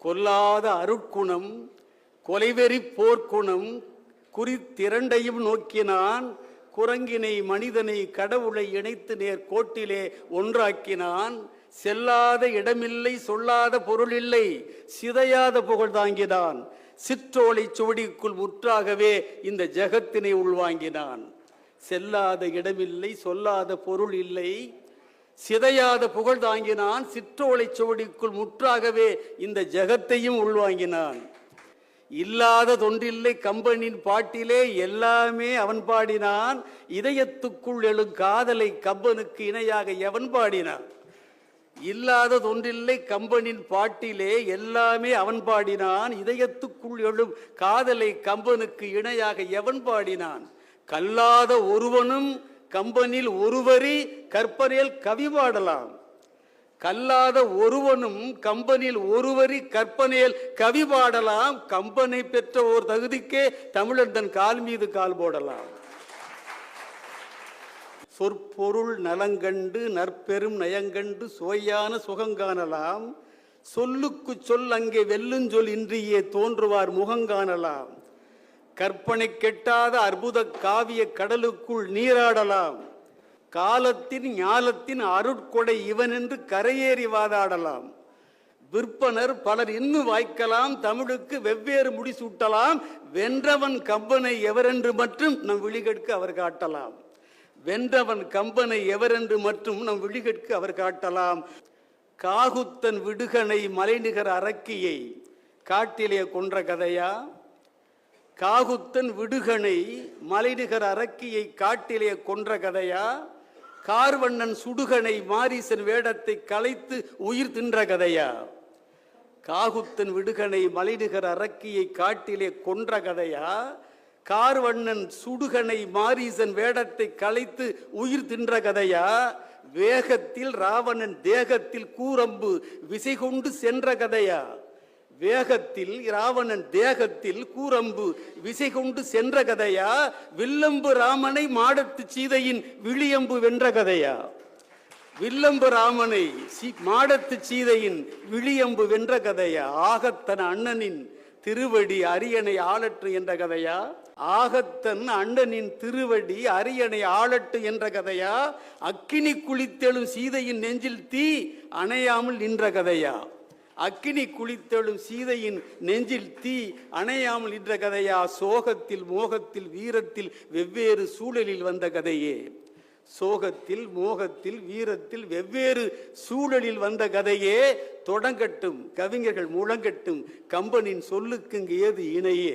கொல்லாத அருட்குணம், கொலைவெறி போர்க்குணம் குறித்திரண்டையும் நோக்கினான். குரங்கினை மனிதனை கடவுளை இணைத்து நேர் கோட்டிலே ஒன்றாக்கினான். செல்லாத இடமில்லை, சொல்லாத பொருள் இல்லை, சிதையாத புகழ் தாங்கினான். சிற்றோலை சுவடிக்குள் முற்றாகவே இந்த ஜகத்தினை உள்வாங்கினான். செல்லாத இடமில்லை, சொல்லாத பொருள் இல்லை, சிதையாத புகழ் தாங்கினான். சிற்றோலை சுவடிக்குள் முற்றாகவே இந்த ஜகத்தையும் உள்வாங்கினான். இல்லாத தொன்றில்லை கம்பனின் பாட்டிலே எல்லாமே அவன் பாடினான். இதயத்துக்குள் எழும் காதலை கம்பனுக்கு இணையாக எவன் பாடினான்? இல்லாத தொன்றில்லை கம்பனின் பாட்டிலே எல்லாமே அவன் பாடினான். இதயத்துக்குள் எழும் காதலை கம்பனுக்கு இணையாக எவன் பாடினான்? கல்லாத ஒருவனும் கம்பனில் ஒருவரி கற்பனையில் கவி பாடலாம். கல்லாத ஒருவனும் கம்பனில் ஒருவரி கற்பனையில் கவி பாடலாம். கம்பனை பெற்ற ஓர் தகுதிக்கே தமிழன் தன் கால் மீது கால் போடலாம். சொற்பொருள் நலங்கண்டு நற்பெரும் நயங்கண்டு சுவையான சுகங்காணலாம். சொல்லுக்கு சொல் அங்கே வெல்லுஞ்சொல் இன்றியே தோன்றுவார் முகங்காணலாம். கற்பனை கெட்டாத அற்புத காவிய கடலுக்குள் நீராடலாம். காலத்தின் ஞாலத்தின் அருட்கொடை இவன் என்று கரையேறி வாதாடலாம். விற்பனர் பலர் இன்னும் வாய்க்கலாம், தமிழுக்கு வெவ்வேறு முடிசூட்டலாம். வென்றவன் கம்பனை எவரென்று மற்றும் நம் விழிகட்க அவர் காட்டலாம். வென்றவன் கம்பனை எவரென்று மற்றும் நம் விழிகட்க அவர் காட்டலாம். காகுத்தன் விடுகனை மலைநிகர் அரக்கியை காட்டிலே கொன்ற கதையா? காகுத்தன் விடுகனை மலைநிகர் அரக்கியை காட்டிலே கொன்ற கதையா? கார்வண்ணன் சுடுகனை மாரீசன் வேடத்தை கலைத்து உயிர் தின்ற கதையா? காகுத்தன் விடுகனை மலைநிகர் அரக்கியை காட்டிலே கொன்ற கதையா? கார்வண்ணன் சுடுகனை மாரீசன் வேடத்தை கலைத்து உயிர் தின்ற கதையா? வேகத்தில் ராவணன் தேகத்தில் கூரம்பு விசை கொண்டு சென்ற கதையா? வேகத்தில் ராவணன் தேகத்தில் கூரம்பு விசை கொண்டு சென்ற கதையா? வில்லம்பு ராமனை மாடத்து சீதையின் விழியம்பு வென்ற கதையா? வில்லம்பு ராமனை மாடத்து சீதையின் விழியம்பு வென்ற கதையா? ஆகத்தன் அண்ணனின் திருவடி அரியணை ஆளற்று என்ற கதையா? ஆகத்தன் அண்ணனின் திருவடி அரியணை ஆளட்டு என்ற கதையா? அக்கினி குளித்தெழும் சீதையின் நெஞ்சில் தீ அணையாமல் நின்ற கதையா? அக்கினி குளித்தெழும் சீதையின் நெஞ்சில் தீ அணையாமல் நின்ற கதையா? சோகத்தில் மோகத்தில் வீரத்தில் வெவ்வேறு சூழலில் வந்த கதையே. சோகத்தில் மோகத்தில் வீரத்தில் வெவ்வேறு சூழலில் வந்த கதையே. தொடங்கட்டும் கவிஞர்கள் முழங்கட்டும், கம்பனின் சொல்லுக்கு இங்கு ஏது இணையே.